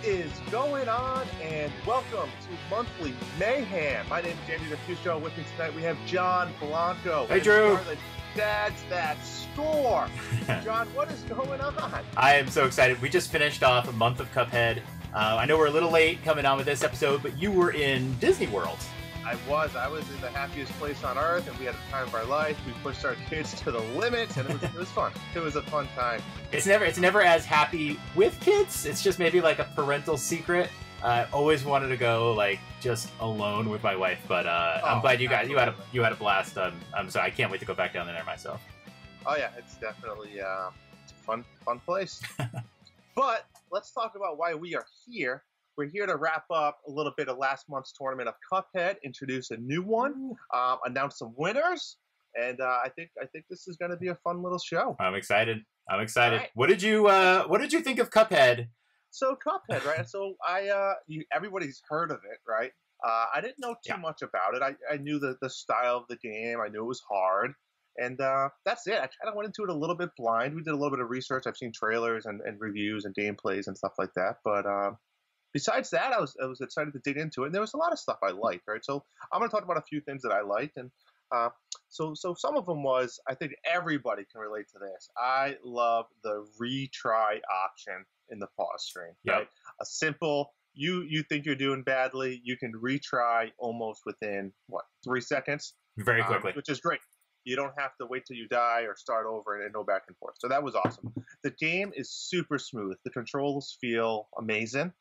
is going on? And welcome to Monthly Mayhem. My name is Andy Difusco. With me tonight we have John Blanco. Hey, Drew. Dad's That Score. John, what is going on? I am so excited. We just finished off a month of Cuphead. I know we're a little late coming on with this episode, but you were in Disney World. I was in the happiest place on earth, and we had the time of our life. We pushed our kids to the limit, and it was fun. It was a fun time. It's never as happy with kids. It's just maybe like a parental secret. I always wanted to go like just alone with my wife, but I'm glad you had a blast. So I can't wait to go back down there myself. Oh yeah, it's definitely a fun place. But let's talk about why we are here. We're here to wrap up a little bit of last month's tournament of Cuphead, introduce a new one, announce some winners, and I think this is going to be a fun little show. I'm excited. Right. What did you think of Cuphead? So Cuphead, right? So everybody's heard of it, right? I didn't know too much about it. I knew the style of the game. I knew it was hard, and that's it. I kind of went into it a little bit blind. We did a little bit of research. I've seen trailers and reviews and gameplays and stuff like that, but. Besides that, I was excited to dig into it, and there was a lot of stuff I liked, right? So I'm going to talk about a few things that I liked, and so some of them was, I think everybody can relate to this. I love the retry option in the pause screen, right? A simple, you think you're doing badly, you can retry almost within, 3 seconds? Very quickly. Which is great. You don't have to wait till you die or start over and go back and forth. So that was awesome. The game is super smooth. The controls feel amazing.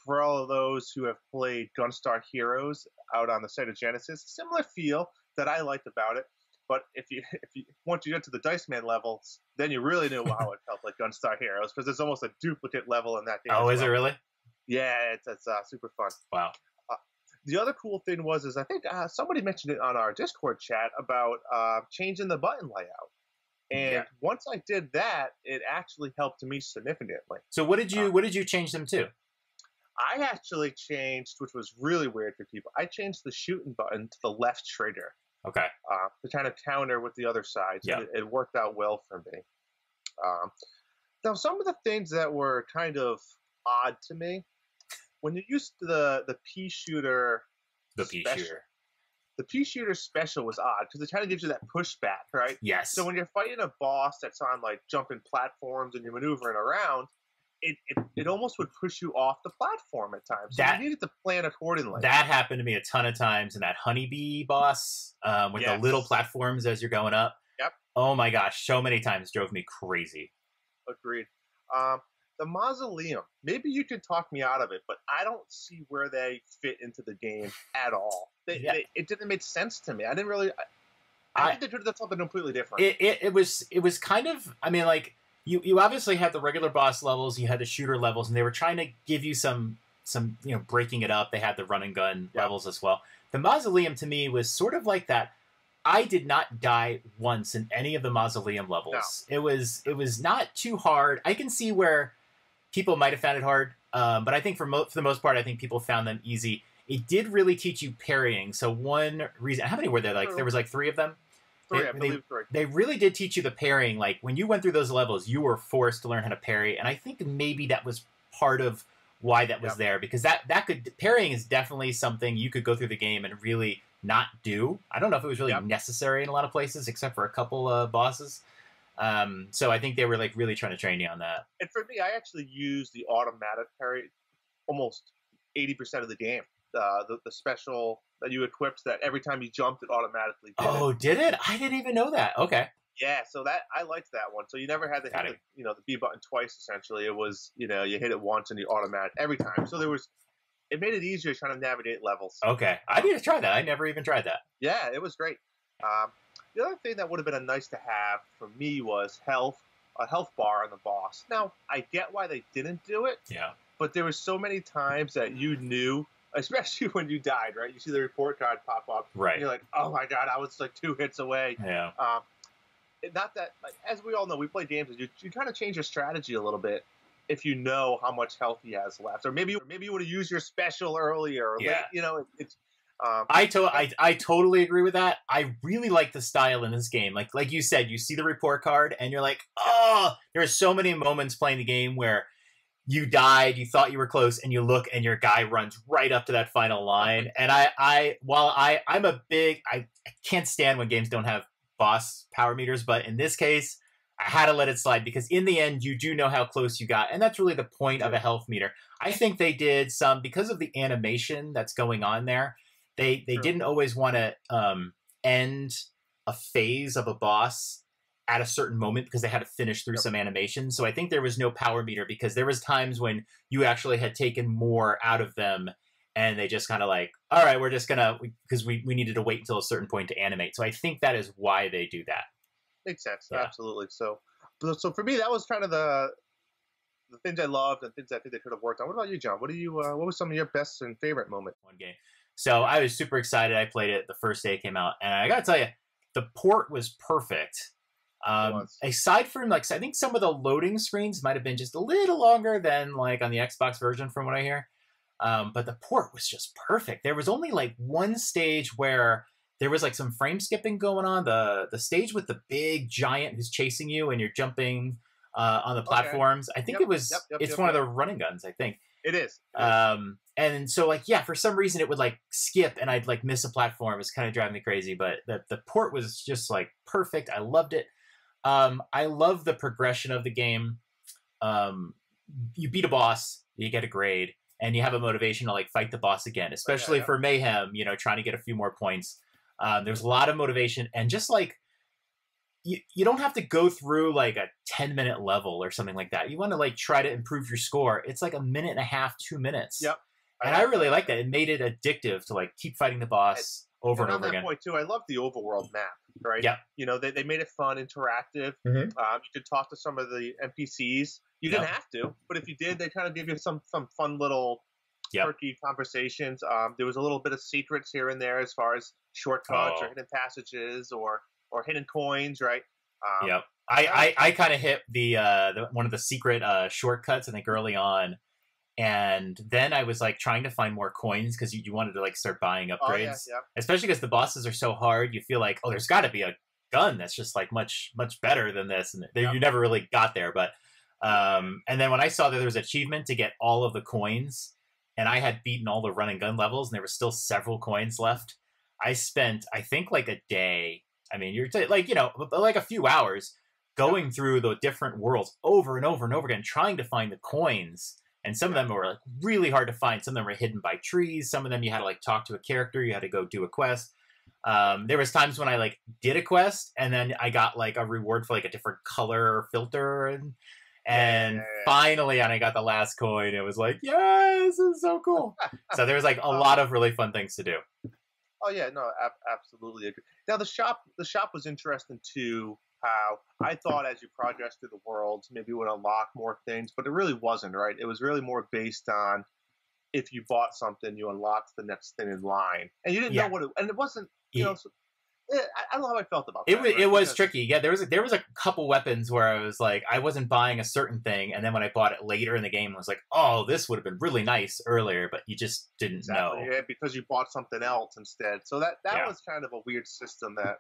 For all of those who have played Gunstar Heroes out on the site of Genesis, similar feel that I liked about it. But if you once you get to the Dice Man levels, then you really knew how it felt like Gunstar Heroes, because there's almost a duplicate level in that game. Oh, is it really? Yeah, it's super fun. Wow. The other cool thing was I think somebody mentioned it on our Discord chat about changing the button layout. And once I did that, it actually helped me significantly. So what did you change them to? I actually changed, which was really weird for people. I changed the shooting button to the left trigger. Okay. To kind of counter with the other side. So it worked out well for me. Now, some of the things that were kind of odd to me, when you used the pea shooter, the pea shooter special was odd because it kind of gives you that pushback, right? Yes. So when you're fighting a boss that's on like jumping platforms and you're maneuvering around, it almost would push you off the platform at times. So you needed to plan accordingly. That happened to me a ton of times in that honeybee boss with the little platforms as you're going up. Yep. Oh my gosh, so many times drove me crazy. Agreed. The mausoleum, maybe you could talk me out of it, but I don't see where they fit into the game at all. It didn't make sense to me. I didn't really. I think they could have done something completely different. It was kind of. I mean, like. You obviously had the regular boss levels, you had the shooter levels, and they were trying to give you some breaking it up. They had the run and gun levels as well. The mausoleum to me was sort of like that. I did not die once in any of the mausoleum levels. No. It was not too hard. I can see where people might have found it hard, but I think for the most part, I think people found them easy. It did really teach you parrying. So one reason, how many were there? Like there was like 3 of them. They really did teach you the parrying. Like when you went through those levels, you were forced to learn how to parry, and I think maybe that was part of why that was there, because parrying is definitely something you could go through the game and really not do. I don't know if it was really necessary in a lot of places, except for a couple of bosses. So I think they were like really trying to train you on that. And for me, I actually used the automatic parry almost 80% of the game. The special that you equipped that every time you jumped, it automatically did it. Oh, did it? I didn't even know that. Okay. Yeah, so that I liked that one. So you never had to hit the B button twice, essentially. It was, you hit it once and you automatic every time. So it made it easier trying to navigate levels. Okay. I need to try that. I never even tried that. Yeah, it was great. The other thing that would have been a nice to have for me was a health bar on the boss. Now, I get why they didn't do it. Yeah. But there were so many times that you knew, especially when you died, right? You see the report card pop up. Right. And you're like, oh my God, I was like 2 hits away. Yeah. Not that, like, as we all know, we play games, you kind of change your strategy a little bit if you know how much health he has left. Or maybe you would have used your special earlier. Or late, it's... I totally agree with that. I really like the style in this game. Like you said, you see the report card and you're like, oh, there are so many moments playing the game where you died, you thought you were close, and you look and your guy runs right up to that final line. And I'm a big, I can't stand when games don't have boss power meters, but in this case, I had to let it slide because in the end, you do know how close you got. And that's really the point of a health meter. I think they did some, because of the animation that's going on there, they didn't always want to end a phase of a boss at a certain moment because they had to finish through some animation. So I think there was no power meter because there was times when you actually had taken more out of them and they just kind of like, all right, we're just going to, because we needed to wait until a certain point to animate. So I think that is why they do that. Makes sense. Yeah. Absolutely. So for me, that was kind of the things I loved and things I think they could have worked on. What about you, John? What was some of your best and favorite moments? One game. So I was super excited. I played it the first day it came out, and I got to tell you, the port was perfect. Aside from like, I think some of the loading screens might have been just a little longer than like on the Xbox version, from what I hear. But the port was just perfect. There was only like one stage where there was like some frame skipping going on. The stage with the big giant who's chasing you and you're jumping on the platforms. I think it's one of the running guns, I think. It is. And so like, yeah, for some reason it would like skip and I'd like miss a platform. It's kind of driving me crazy, but the port was just like perfect. I loved it. I love the progression of the game. You beat a boss, you get a grade, and you have a motivation to like fight the boss again, especially for Mayhem, you know, trying to get a few more points. There's a lot of motivation, and just like you don't have to go through like a 10-minute level or something like that. You want to like try to improve your score. It's like 1.5 minutes, 2 minutes. Yep. And I really like that. It made it addictive to like keep fighting the boss over and over again. On that point too, I love the overworld map, right? Yeah. You know, they made it fun, interactive. You could talk to some of the NPCs. You didn't have to, but if you did, they kind of give you some fun little quirky conversations. There was a little bit of secrets here and there as far as shortcuts or hidden passages or hidden coins, right? I kind of hit the one of the secret shortcuts, I think, early on. And then I was like trying to find more coins because you wanted to like start buying upgrades, especially because the bosses are so hard. You feel like, oh, there's got to be a gun that's just like much better than this, and you never really got there. But and then when I saw that there was an achievement to get all of the coins, and I had beaten all the run and gun levels, and there were still several coins left, I spent, I think, like a day. I mean, you're like, you know, like a few hours going through the different worlds over and over and over again, trying to find the coins. And some of them were like really hard to find. Some of them were hidden by trees. Some of them you had to like talk to a character. You had to go do a quest. There was times when I like did a quest and then I got like a reward for like a different color filter. And finally, and I got the last coin. It was like, yeah, this is so cool. So there was like a lot of really fun things to do. Oh yeah, no, absolutely agree. Now the shop was interesting too. How I thought as you progress through the worlds, maybe you would unlock more things, but it really wasn't, right? It was really more based on if you bought something, you unlocked the next thing in line, and you didn't know what it. And it wasn't, you know. So, I don't know how I felt about that. It was tricky. Yeah, there was a couple weapons where I was like, I wasn't buying a certain thing, and then when I bought it later in the game, I was like, oh, this would have been really nice earlier, but you just didn't know. Yeah, because you bought something else instead. So that was kind of a weird system that.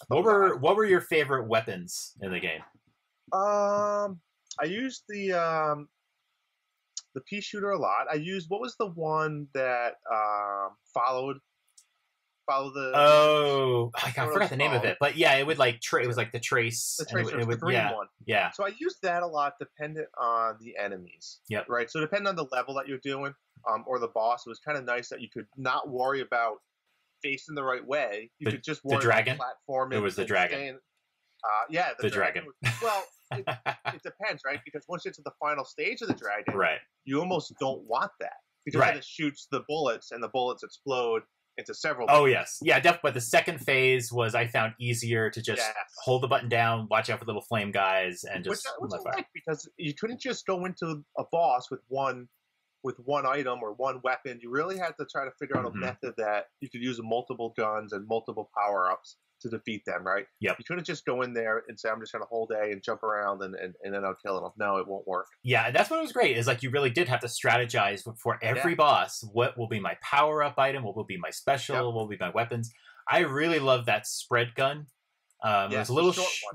What were your favorite weapons in the game? I used the pea shooter a lot. I used, what was the one that followed the. Oh, I forgot the name of it, but yeah, it would like it was like the trace. The tracer, the green one. Yeah. So I used that a lot, dependent on the enemies. Yep. Right. So depending on the level that you're doing, or the boss, it was kind of nice that you could not worry about facing the right way. You could just worry about the platform. It was the dragon. The dragon. Well, it depends, right? Because once you get to the final stage of the dragon, you almost don't want that because it shoots the bullets, and the bullets explode into several. Oh yes, yeah, definitely. But the second phase was, I found, easier to just hold the button down, watch out for little flame guys, and just. Which I like, because you couldn't just go into a boss with one item or one weapon. You really had to try to figure out a method that you could use multiple guns and multiple power-ups to defeat them, right? Yep. You couldn't just go in there and say, I'm just going to hold A and jump around and then I'll kill them. No, it won't work. Yeah, and that's what was great, is like you really did have to strategize for every boss. What will be my power-up item? What will be my special? What will be my weapons? I really love that spread gun. It was a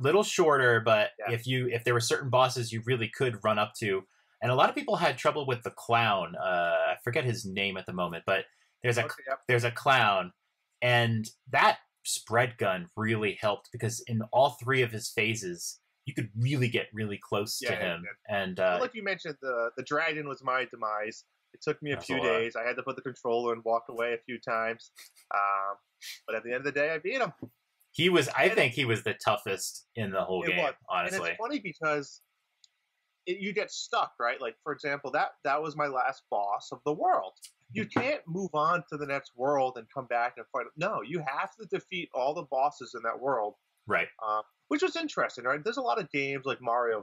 little shorter, but if there were certain bosses you really could run up to. And a lot of people had trouble with the clown. I forget his name at the moment, but there's a clown, and that spread gun really helped because in all 3 of his phases, you could really get really close to him. And like you mentioned, the dragon was my demise. It took me a few days. I had to put the controller and walk away a few times. But at the end of the day, I beat him. I think he was the toughest in the whole game, honestly. And it's funny because you get stuck, right? Like, for example, that was my last boss of the world. You can't move on to the next world and come back and fight. No, you have to defeat all the bosses in that world. Right. Which was interesting, right? There's a lot of games like Mario,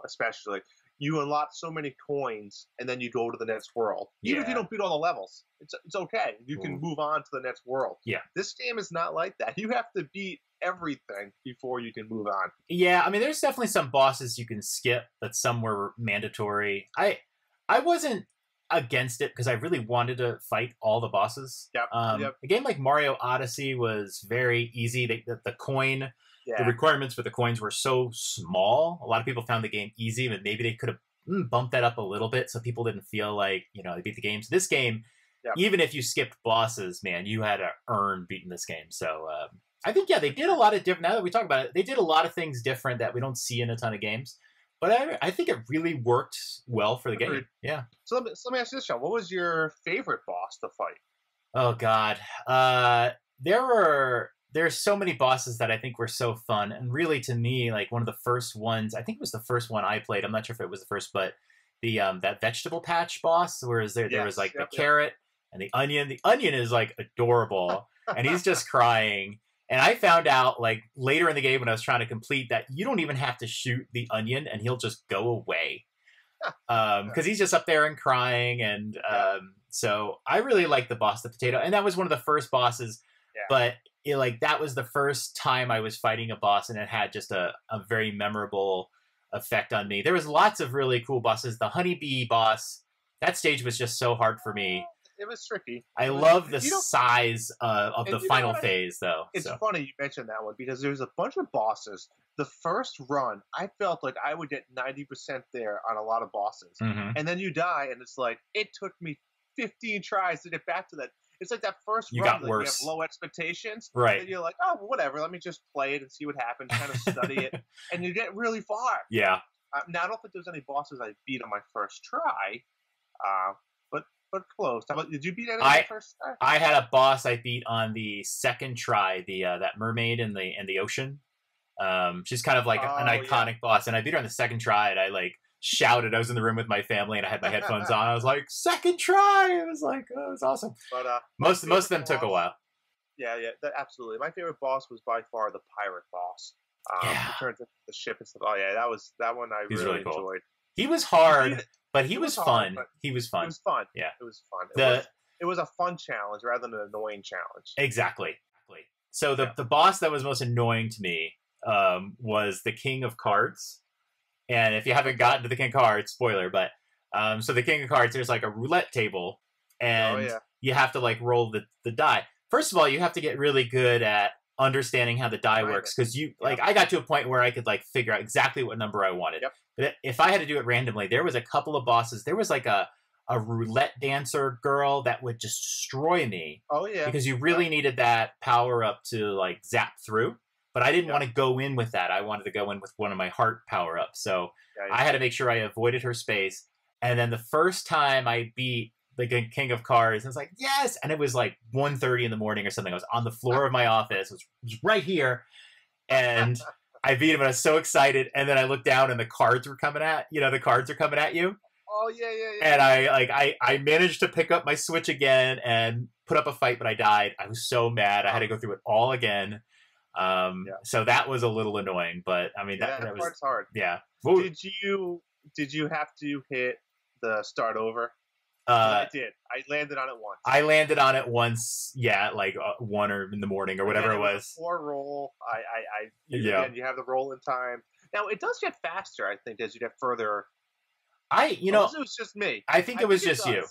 especially. You unlock so many coins, and then you go to the next world. Even if you don't beat all the levels, it's okay. You can move on to the next world. Yeah. This game is not like that. You have to beat everything before you can move on. Yeah, I mean, there's definitely some bosses you can skip, but some were mandatory. I wasn't against it because I really wanted to fight all the bosses. Yep. A game like Mario Odyssey was very easy. The coin... The requirements for the coins were so small. A lot of people found the game easy, but maybe they could have bumped that up a little bit so people didn't feel like, they beat the game. So this game, even if you skipped bosses, man, you had to earn beating this game. So I think, they did a lot of different, now that we talk about it, they did a lot of things different that we don't see in a ton of games. But I think it really worked well for the game. Yeah. So let me ask you this, Sean. What was your favorite boss to fight? Oh, God. There's so many bosses that I think were so fun. And really, to me, like one of the first ones, I think it was the first one I played. I'm not sure if it was the first, but that vegetable patch boss, whereas there was like the carrot and the onion. The onion is like adorable, and he's just crying. And I found out like later in the game when I was trying to complete that you don't even have to shoot the onion and he'll just go away. Because he's just up there and crying. And so I really liked the boss, the potato. And that was one of the first bosses. Yeah. But that was the first time I was fighting a boss, and it had just a very memorable effect on me. There was lots of really cool bosses. The honeybee boss, that stage was just so hard for me. It was tricky. I love the size of the final phase, though. It's funny you mentioned that one because there's a bunch of bosses. The first run, I felt like I would get 90% there on a lot of bosses. Mm-hmm. And then you die, and it's like, it took me 15 tries to get back to that. It's like that first run, got like worse. You have low expectations. Right. And you're like, oh, whatever, let me just play it and see what happens, kind of study it. And you get really far. Yeah. Now, I don't think there's any bosses I beat on my first try, but close. How about, did you beat any on the first try? I had a boss I beat on the second try, that mermaid in the ocean. She's kind of like an iconic boss, and I beat her on the second try, and I shouted. I was in the room with my family, and I had my headphones on. I was like, second try! It was like, oh, it was awesome. But most of them took a while. Yeah, absolutely. My favorite boss was by far the pirate boss. Return to the ship and stuff. Oh yeah, that one I really enjoyed. He was hard, but he was fun. He was fun. It was fun. Yeah, it was fun. It was a fun challenge rather than an annoying challenge. Exactly. So the boss that was most annoying to me was the King of Cards. And if you haven't gotten to the King of Cards, spoiler, but so the King of Cards, there's like a roulette table, and you have to roll the die. First of all, you have to get really good at understanding how the die works, because I got to a point where I could figure out exactly what number I wanted. Yep. But if I had to do it randomly, there was a couple of bosses. There was a roulette dancer girl that would just destroy me. Oh yeah. Because you really needed that power up to zap through. But I didn't want to go in with that. I wanted to go in with one of my heart power-ups. So I had to make sure I avoided her space. And then the first time I beat the King of Cards, I was like, yes! And it was 1:30 in the morning or something. I was on the floor of my office. It was right here. And I beat him, and I was so excited. And then I looked down, and the cards were coming at you. The cards are coming at you. Oh, yeah. And I managed to pick up my Switch again and put up a fight, but I died. I was so mad. I had to go through it all again. So that was a little annoying, but I mean that was part's hard. Yeah. Did you have to hit the start over? I did. I landed on it once. Yeah, 1 or in the morning or whatever it was. 4 roll. You have the roll in time. Now it does get faster, I think, as you get further. It was just me. I think it was just you.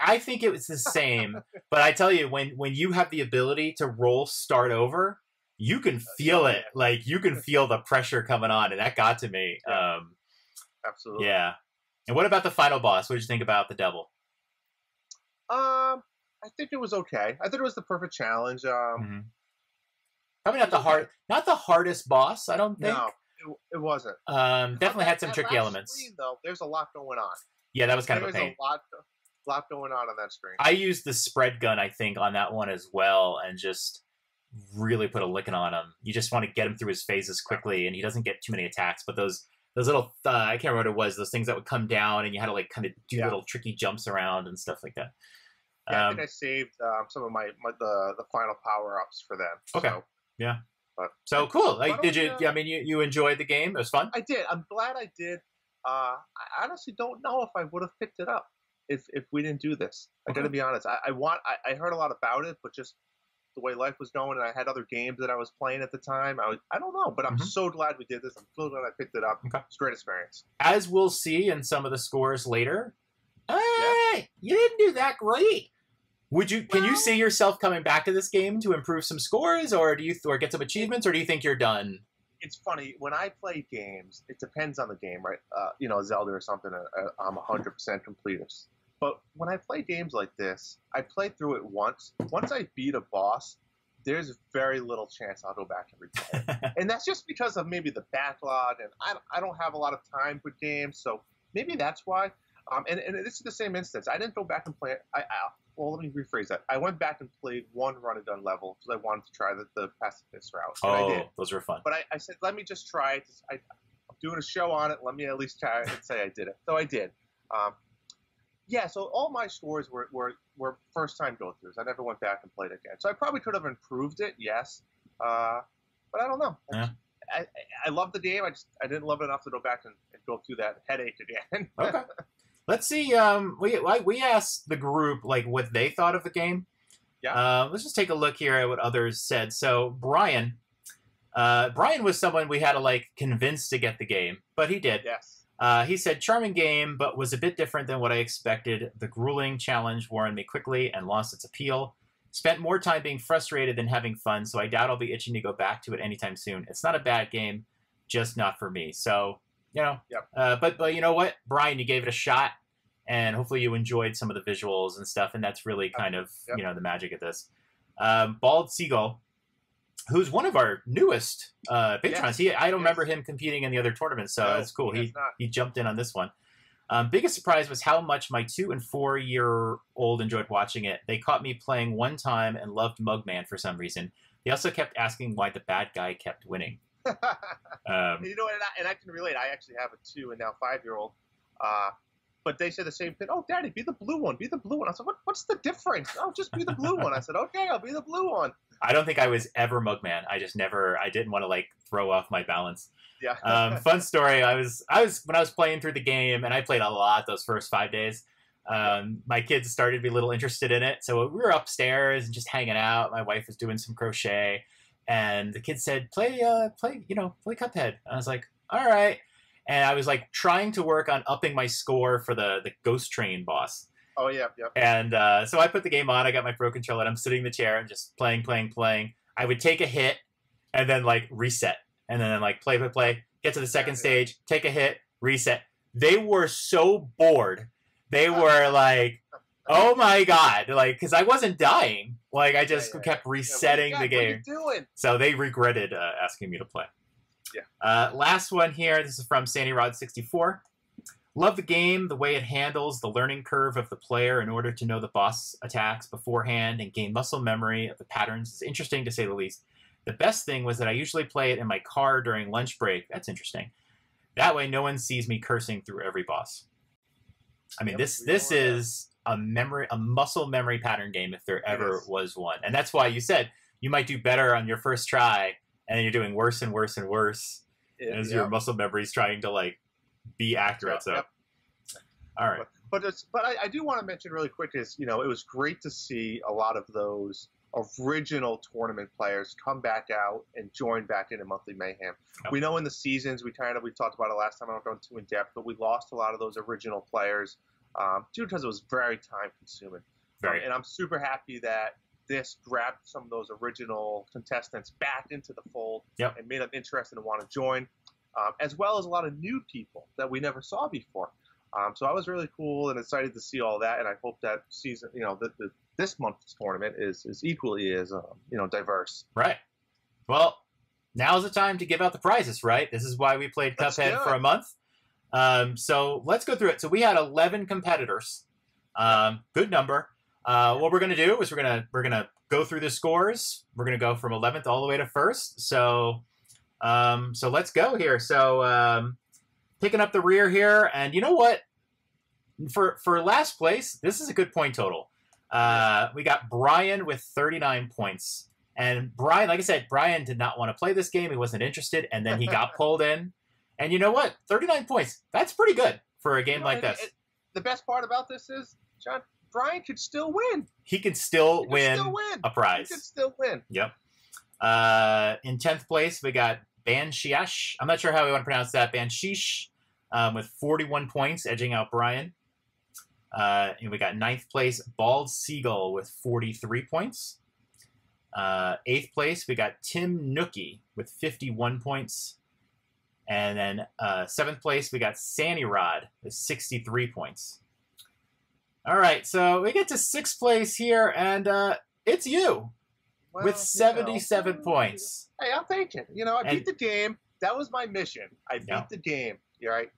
I think it was the same, but I tell you, when you have the ability to roll start over, you can feel it. You can feel the pressure coming on, and that got to me. Absolutely. Yeah. And what about the final boss? What did you think about the devil? I think it was okay. I think it was the perfect challenge. Probably not the hardest boss. I don't think. No, it wasn't. Definitely had some tricky elements. Screen, though, there's a lot going on. Yeah, that was kind of a pain. There's a lot going on that screen. I used the spread gun, I think, on that one as well, and just really put a licking on him. You just want to get him through his phases quickly, and he doesn't get too many attacks. But those little, I can't remember what it was, those things that would come down, and you had to like kind of do little tricky jumps around and stuff like that. Yeah, I think I saved some of the final power ups for them. Okay. So, yeah. So cool. Like, did you? I mean, you enjoyed the game. It was fun. I did. I'm glad I did. I honestly don't know if I would have picked it up if we didn't do this. I got to be honest. I heard a lot about it, but just the way life was going, and I had other games that I was playing at the time. I don't know, but I'm so glad we did this. I'm so glad I picked it up. Okay. It's a great experience. As we'll see in some of the scores later, you didn't do that great. Can you see yourself coming back to this game to improve some scores, or get some achievements, or do you think you're done? It's funny, when I play games, it depends on the game, right? Zelda or something, I'm 100% completist. But when I play games like this, I play through it once. Once I beat a boss, there's very little chance I'll go back and replay it. And that's just because of maybe the backlog, and I don't have a lot of time for games, so maybe that's why. And this is the same instance. I didn't go back and play it. Well, let me rephrase that. I went back and played one run-and-done level because I wanted to try the pacifist route. And I did. Those were fun. But I said, let me just try it. I'm doing a show on it. Let me at least try it and say I did it. So I did. So all my scores were first-time go-throughs. I never went back and played it again. So I probably could have improved it, yes. But I don't know. Yeah. I love the game. I didn't love it enough to go back and go through that headache again. Okay. Let's see. We asked the group like what they thought of the game. Yeah. Let's just take a look here at what others said. So Brian was someone we had to like convince to get the game, but he did. Yes. He said charming game, but was a bit different than what I expected. The grueling challenge wore on me quickly and lost its appeal. Spent more time being frustrated than having fun, so I doubt I'll be itching to go back to it anytime soon. It's not a bad game, just not for me. So. Yep. But you know what, Brian, you gave it a shot, and hopefully you enjoyed some of the visuals and stuff, and that's really kind of the magic of this. Bald Seagull, who's one of our newest patrons. I don't remember him competing in the other tournaments, so that's cool. He jumped in on this one. Biggest surprise was how much my 2- and 4-year-old enjoyed watching it. They caught me playing one time and loved Mugman for some reason. They also kept asking why the bad guy kept winning. And I can relate. I actually have a 2 and now 5-year-old, but they said the same thing. Oh, Daddy, be the blue one. Be the blue one. I said, what's the difference? Oh, just be the blue one. I said, okay, I'll be the blue one. I don't think I was ever Mugman. I didn't want to like throw off my balance. Yeah. Fun story. I was when I was playing through the game, and I played a lot those first 5 days. My kids started to be a little interested in it, so we were upstairs and just hanging out. My wife was doing some crochet. And the kid said, play Cuphead. And I was like, all right. And I was like trying to work on upping my score for the Ghost Train boss. Oh, yeah. And so I put the game on. I got my Pro Controller, and I'm sitting in the chair and just playing. I would take a hit and then like reset. And then like play, get to the second stage, take a hit, reset. They were so bored. They were like, oh my God, like, because I wasn't dying. Like, I just kept resetting the game. What are you doing? So they regretted asking me to play. Yeah. Last one here. This is from Sandy Rod 64. Love the game, the way it handles the learning curve of the player in order to know the boss attacks beforehand and gain muscle memory of the patterns. It's interesting to say the least. The best thing was that I usually play it in my car during lunch break. That's interesting. That way no one sees me cursing through every boss. I mean, this is a muscle memory pattern game if there ever was one. And that's why you said you might do better on your first try, and then you're doing worse and worse and worse as your muscle memory is trying to like be accurate. All right. But I do want to mention really quick is, it was great to see a lot of those original tournament players come back out and join back in Monthly Mayhem. Yep. We know in the seasons, we talked about it last time, I don't go too in depth, but we lost a lot of those original players because it was very time consuming. And I'm super happy that this grabbed some of those original contestants back into the fold and made them interested and want to join, as well as a lot of new people that we never saw before. So I was really cool and excited to see all that, and I hope that season, this month's tournament is equally as diverse. Right. Well, now's the time to give out the prizes, right? This is why we played Cuphead for a month. So let's go through it. So we had 11 competitors. Good number. What we're going to do is we're going to go through the scores. We're going to go from 11th all the way to 1st. So let's go here. So picking up the rear here, and you know what? For last place, this is a good point total. We got Brian with 39 points. And Brian, like I said, Brian did not want to play this game. He wasn't interested, and then he got pulled in. And you know what? 39 points. That's pretty good for a game like this. The best part about this is, John, Brian could still win. He can still win a prize. He could still win. Yep. In 10th place, we got Bansheesh. I'm not sure how we want to pronounce that. Bansheesh with 41 points, edging out Brian. And we got 9th place, Bald Seagull with 43 points. 8th place, we got Tim Nookie with 51 points. And then 7th place, we got Sandy Rod with 63 points. All right, so we get to 6th place here, and it's you with 77 points. Hey, I'll take it. I beat the game. That was my mission. I beat the game. You're right.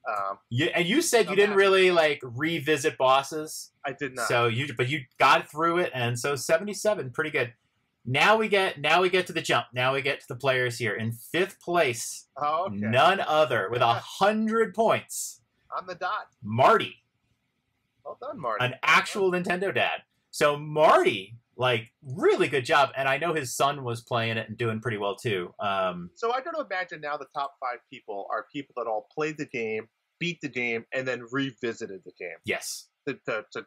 And you said you didn't really revisit bosses. I did not. But you got through it, and so 77, pretty good. Now we get to the jump. Now we get to the players here. In 5th place, none other with 100 points. On the dot. Marty. Well done, Marty. An actual Nintendo dad. So Marty, really good job. And I know his son was playing it and doing pretty well too. So I got to imagine now the top 5 people are people that all played the game, beat the game, and then revisited the game. Yes. To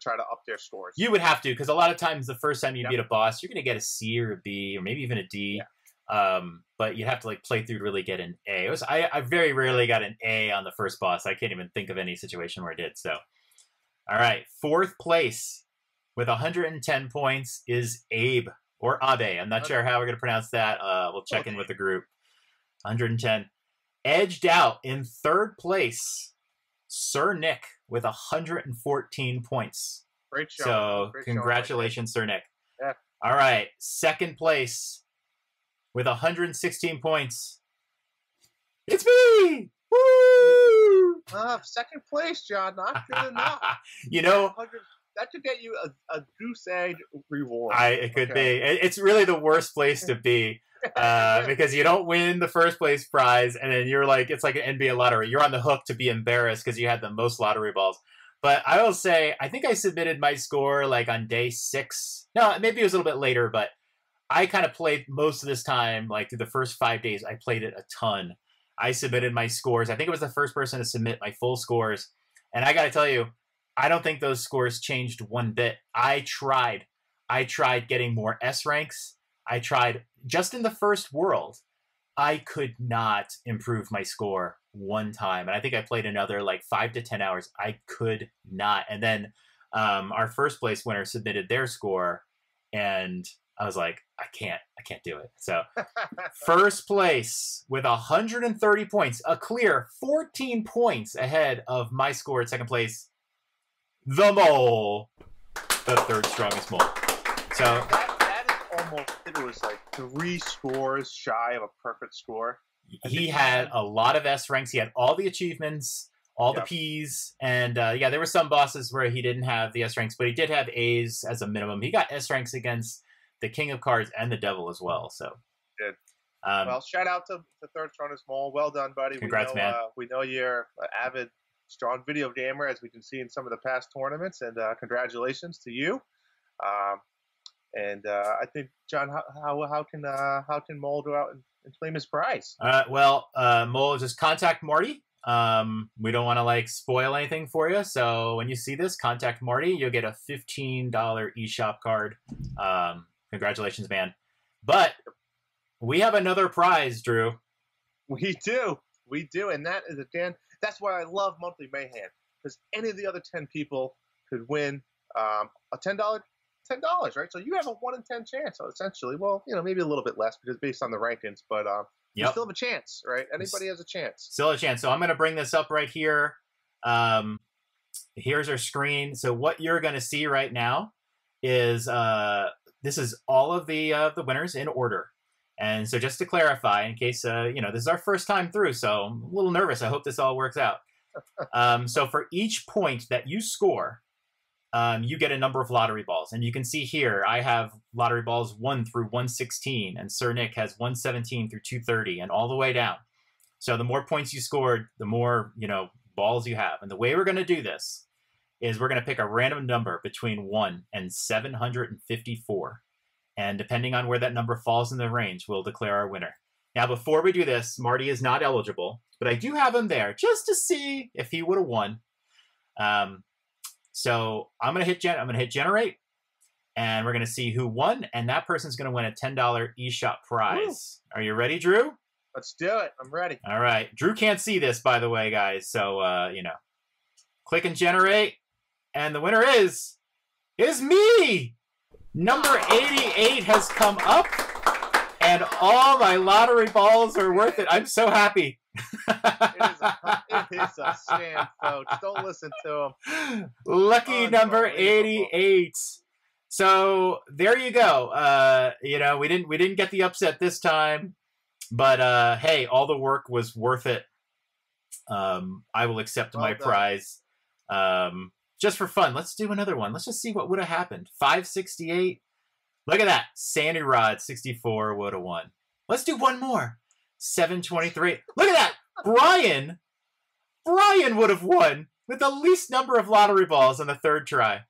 try to up their scores. You would have to, because a lot of times the first time you beat a boss, you're going to get a C or a B or maybe even a D. Yeah. But you have to play through to really get an A. I very rarely got an A on the first boss. I can't even think of any situation where I did. So, all right, 4th place with 110 points is Abe or Abe. I'm not sure how we're going to pronounce that. We'll check in with the group. 110. Edged out in 3rd place, Sir Nick with 114 points. Great show. So congratulations, Sir Nick. Yeah. All right, 2nd place with 116 points. It's me! Woo! 2nd place, John. Not good enough. That should get you a goose egg reward. It could be. It's really the worst place to be. Because you don't win the 1st place prize, and then you're it's like an NBA lottery. You're on the hook to be embarrassed because you had the most lottery balls. But I will say, I think I submitted my score on day 6. No, maybe it was a little bit later, but I kind of played most of this time, through the first 5 days. I played it a ton. I submitted my scores. I think it was the first person to submit my full scores. And I got to tell you, I don't think those scores changed one bit. I tried getting more S ranks. I tried just in the first world. I could not improve my score one time. And I think I played another 5 to 10 hours. I could not. And then our 1st place winner submitted their score, and I was like, I can't do it. So 1st place with 130 points, a clear 14 points ahead of my score at 2nd place, the Mole, the 3rd strongest mole. So that is almost, it was 3 scores shy of a perfect score. He had a lot of S ranks. He had all the achievements, all the P's, and there were some bosses where he didn't have the S ranks, but he did have A's as a minimum. He got S ranks against the King of Cards and the Devil as well. So good. Well, shout out to the 3rd strongest mole. Well done, buddy. Congrats, man. We know you're an avid, strong video gamer, as we can see in some of the past tournaments, and congratulations to you. And I think, John, how can Mole go out and claim his prize? Mole, just contact Marty. We don't want to spoil anything for you, so when you see this, contact Marty. You'll get a $15 eShop card. Congratulations, man. But we have another prize, Drew. We do, and that is that's why I love Monthly Mayhem, because any of the other 10 people could win a $10, right? So you have a 1 in 10 chance. So essentially, maybe a little bit less because based on the rankings, but you still have a chance, right? Anybody has a chance. Still a chance. So I'm going to bring this up right here. Here's our screen. So what you're going to see right now is this is all of the winners in order. And so just to clarify, in case, this is our first time through, so I'm a little nervous. I hope this all works out. So for each point that you score, you get a number of lottery balls. And you can see here, I have lottery balls 1 through 116, and Sir Nick has 117 through 230, and all the way down. So the more points you scored, the more, balls you have. And the way we're going to do this is we're going to pick a random number between 1 and 754. And depending on where that number falls in the range, we'll declare our winner. Now, before we do this, Marty is not eligible, but I do have him there just to see if he would have won. So I'm gonna hit generate, and we're gonna see who won, and that person's gonna win a $10 eShop prize. Ooh. Are you ready, Drew? Let's do it. I'm ready. All right. Drew can't see this, by the way, guys. So click and generate, and the winner is me. Number 88 has come up, and all my lottery balls are worth it. I'm so happy. It is a scam, folks. Don't listen to him. Lucky number 88. So there you go. We didn't get the upset this time, but hey, all the work was worth it. I will accept my prize. Just for fun, let's do another one. Let's just see what would have happened. 568. Look at that. Sandy Rod 64 would have won. Let's do one more. 723. Look at that. Brian would have won with the least number of lottery balls on the third try.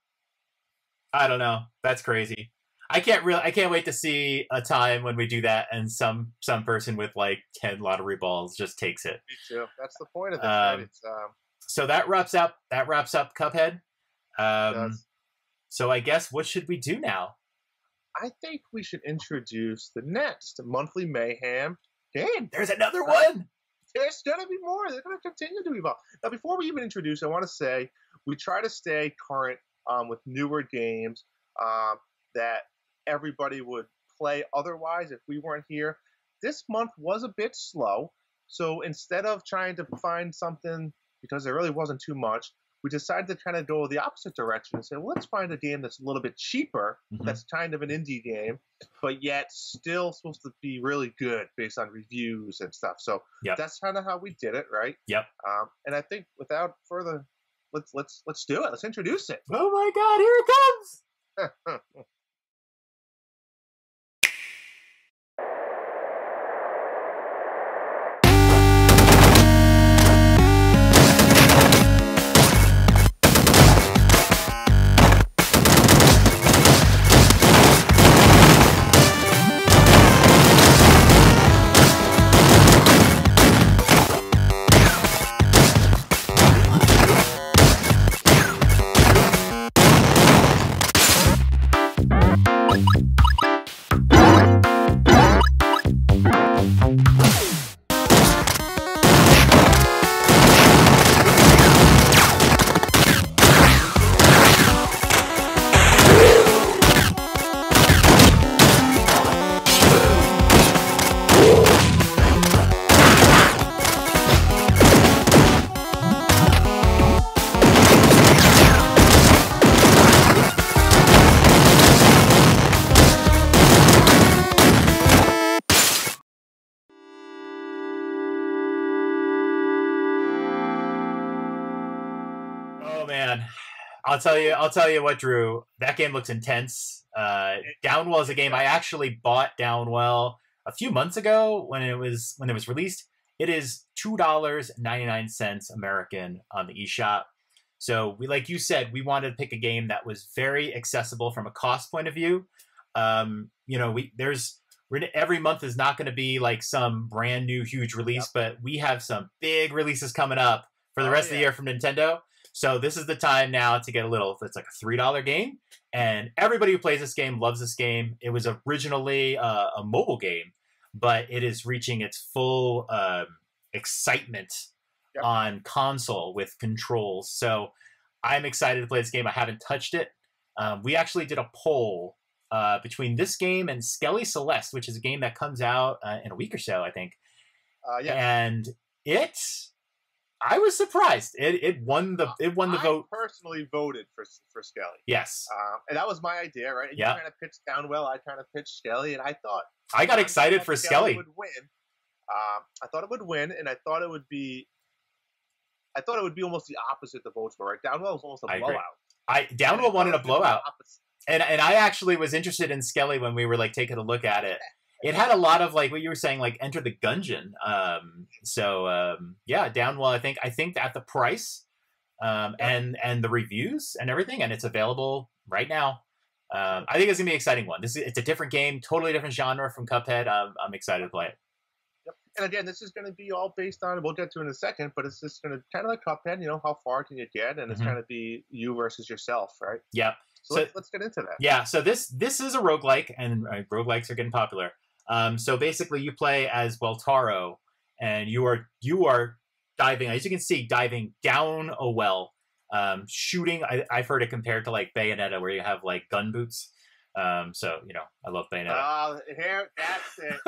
I don't know. That's crazy. I can't wait to see a time when we do that and some person with like 10 lottery balls just takes it. Me too. That's the point of this, right? It's So that wraps up Cuphead. So I guess what should we do now? I think we should introduce the next Monthly Mayhem game. There's another one. There's going to be more. They're going to continue to evolve. Now, before we even introduce, I want to say we try to stay current with newer games that everybody would play otherwise if we weren't here. This month was a bit slow. So instead of trying to find something, because there really wasn't too much, we decided to kind of go the opposite direction and say, well, let's find a game that's a little bit cheaper, that's kind of an indie game, but yet still supposed to be really good based on reviews and stuff. So that's kind of how we did it, right? Yep. And I think without further, let's do it. Let's introduce it. Oh my God, here it comes. I'll tell you what, Drew. That game looks intense. Downwell is a game I actually bought. Downwell a few months ago when it was released. It is $2.99 American on the eShop. So like you said, we wanted to pick a game that was very accessible from a cost point of view. Every month is not going to be like some brand new huge release, but we have some big releases coming up for the rest of the year from Nintendo. So this is the time now to get it's like a $3 game, and everybody who plays this game loves this game. It was originally a mobile game, but it is reaching its full excitement on console with controls. So I'm excited to play this game. I haven't touched it. We actually did a poll between this game and Skelly Celeste, which is a game that comes out in a week or so, I think. And I was surprised. It won the vote. I personally voted for Skelly. Yes. And that was my idea, right? And you kind of pitched Downwell, I kind of pitched Skelly, and I thought I got excited for Skelly. Would win. I thought it would win, and I thought it would be almost the opposite. The votes were right. Downwell was almost a blowout. Downwell wanted a blowout, and I actually was interested in Skelly when we were like taking a look at it. It had a lot of like what you were saying, like Enter the Gungeon. Yeah, Downwell. I think at the price, and the reviews and everything, and it's available right now. I think it's gonna be an exciting one. It's a different game, totally different genre from Cuphead. I'm excited to play it. Yep. And again, this is going to be all based on, we'll get to in a second, but it's just going to kind of like Cuphead, how far can you get? And it's going to be you versus yourself, right? Yeah. So let's get into that. Yeah. So this is a roguelike, and roguelikes are getting popular. So basically you play as Weltaro, and you are diving, as you can see, diving down a well, shooting. I've heard it compared to like Bayonetta, where you have like gun boots. So I love Bayonetta. Oh, here, that's it.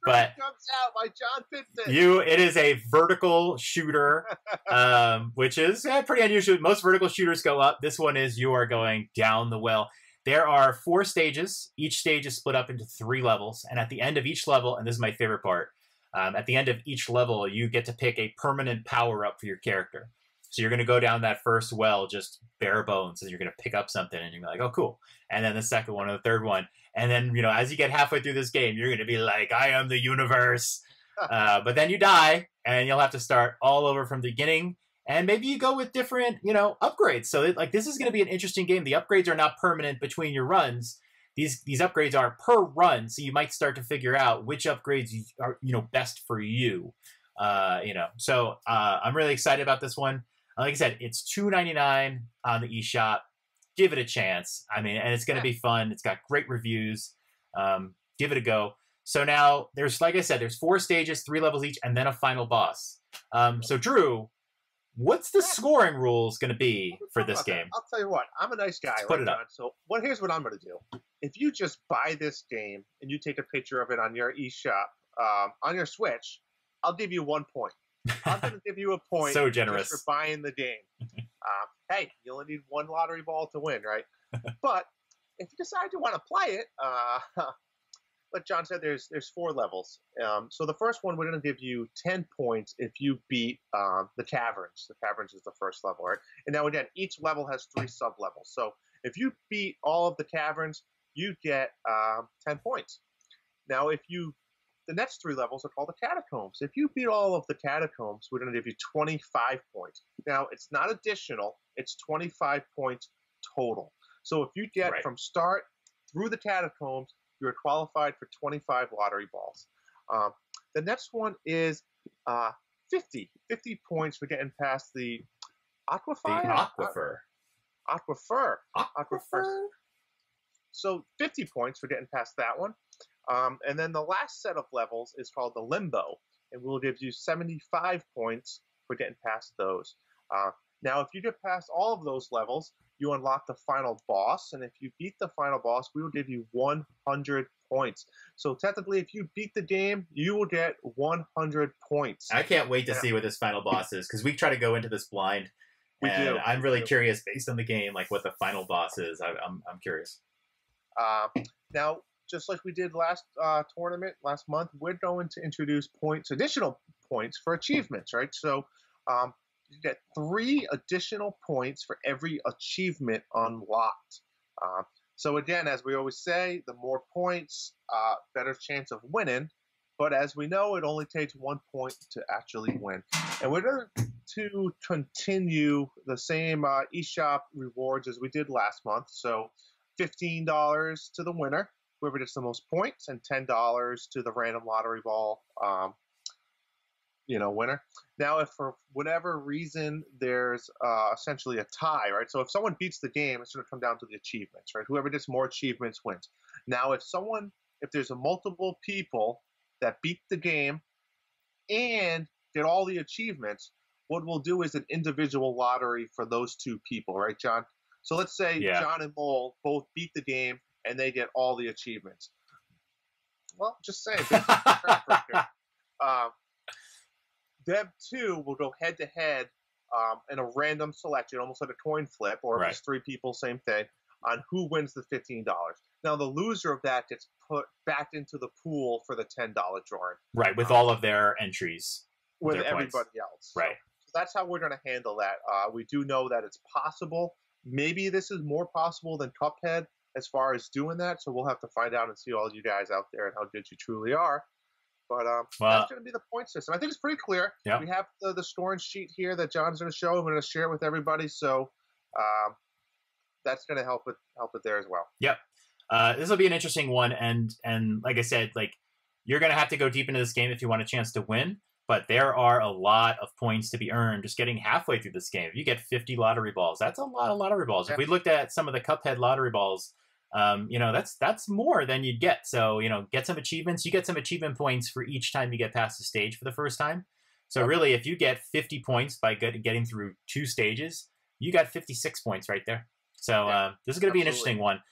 But comes out by John Pitson. It is a vertical shooter, which is pretty unusual. Most vertical shooters go up. This one is you are going down the well. There are 4 stages. Each stage is split up into 3 levels, and at the end of each level, and this is my favorite part, at the end of each level, you get to pick a permanent power up for your character. So you're going to go down that first well just bare bones, and you're going to pick up something, and you're like, oh, cool. And then the second one, or the third one. And then, as you get halfway through this game, you're going to be like, I am the universe. But then you die, and you'll have to start all over from the beginning. And maybe you go with different, upgrades. So this is going to be an interesting game. The upgrades are not permanent between your runs. These upgrades are per run. So you might start to figure out which upgrades are, best for you. So I'm really excited about this one. Like I said, it's $2.99 on the eShop. Give it a chance. And it's going to be fun. It's got great reviews. Give it a go. So now there's 4 stages, 3 levels each, and then a final boss. So Drew, what's the scoring rules going to be for this game? I'll tell you what. I'm a nice guy. Put it up. So here's what I'm going to do. If you just buy this game and you take a picture of it on your eShop, on your Switch, I'll give you 1 point. I'm going to give you a point. So generous. Just for buying the game. Hey, you only need 1 lottery ball to win, right? But if you decide you want to play it, like John said, there's 4 levels. So the first one, we're going to give you 10 points if you beat the Caverns. The Caverns is the first level, right? And now again, each level has 3 sub-levels. So if you beat all of the Caverns, you get 10 points. Now, the next 3 levels are called the Catacombs. If you beat all of the Catacombs, we're going to give you 25 points. Now, it's not additional. It's 25 points total. So if you get from start through the Catacombs, you're qualified for 25 lottery balls. The next one is 50 points for getting past the Aquifer. Aquifer. So 50 points for getting past that one. And then the last set of levels is called the Limbo, and we'll give you 75 points for getting past those. Now, if you get past all of those levels, you unlock the final boss, and if you beat the final boss, we will give you 100 points. So technically, if you beat the game, you will get 100 points. I can't wait to see what this final boss is, because we try to go into this blind, and I'm really curious, based on the game, like what the final boss is. I'm curious. Now, just like we did last tournament, last month, we're going to introduce additional points for achievements, right? So you get 3 additional points for every achievement unlocked. So again, as we always say, the more points, better chance of winning. But as we know, it only takes 1 point to actually win. And we're going to continue the same eShop rewards as we did last month. So $15 to the winner, whoever gets the most points, and $10 to the random lottery ball, winner. Now, if for whatever reason there's essentially a tie, right? So if someone beats the game, it's going to come down to the achievements, right? Whoever gets more achievements wins. Now, if there's multiple people that beat the game and get all the achievements, what we'll do is an individual lottery for those 2 people, right, John? So let's say John and Mole both beat the game and they get all the achievements. Well, just saying. them two will go head to head in a random selection, almost like a coin flip, or if it's 3 people, same thing, on who wins the $15. Now, the loser of that gets put back into the pool for the $10 drawing. Right, with all of their entries. With their everybody points. else. Right. So that's how we're going to handle that. We do know that it's possible. Maybe this is more possible than Cuphead as far as doing that, so we'll have to find out and see all you guys out there and how good you truly are. But that's going to be the point system. I think it's pretty clear. Yeah. We have the scoring sheet here that John's going to show. I'm going to share it with everybody, so that's going to help it there as well. Yep. This will be an interesting one, and like I said, like you're going to have to go deep into this game if you want a chance to win. But there are a lot of points to be earned just getting halfway through this game. If you get 50 lottery balls, that's a lot of lottery balls. Yeah. If we looked at some of the Cuphead lottery balls, that's more than you'd get. So, get some achievements. You get some achievement points for each time you get past the stage for the first time. So really, if you get 50 points by getting through 2 stages, you got 56 points right there. So this is going to be an interesting one.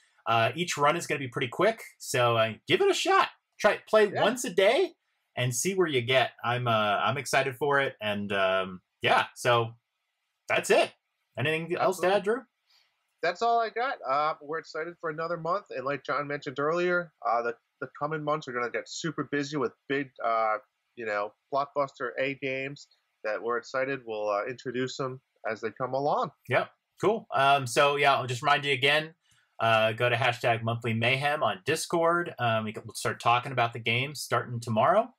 Each run is going to be pretty quick. So give it a shot. Play once a day. And see where you get. I'm excited for it, and so that's it. Anything else to add, Drew? That's all I got. We're excited for another month, and like John mentioned earlier, the coming months are going to get super busy with big, blockbuster A games that we're excited. We'll introduce them as they come along. Yep, cool. I'll just remind you again. Go to hashtag Monthly Mayhem on Discord. We'll start talking about the games starting tomorrow.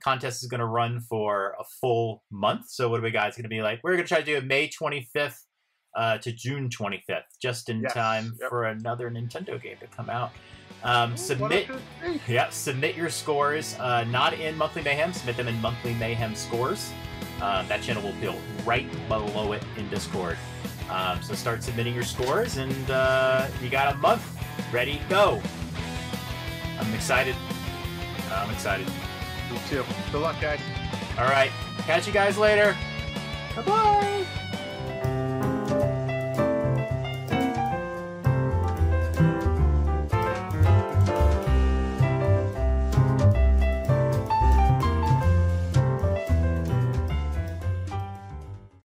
Contest is going to run for a full month. So what are we guys going to be like? We're going to try to do it May 25th to June 25th, just in time for another Nintendo game to come out. Submit your scores, not in Monthly Mayhem. Submit them in Monthly Mayhem scores. That channel will be right below it in Discord. So start submitting your scores, and you got a month ready to go. I'm excited. Me too. Good luck, guys. All right. Catch you guys later. Bye-bye.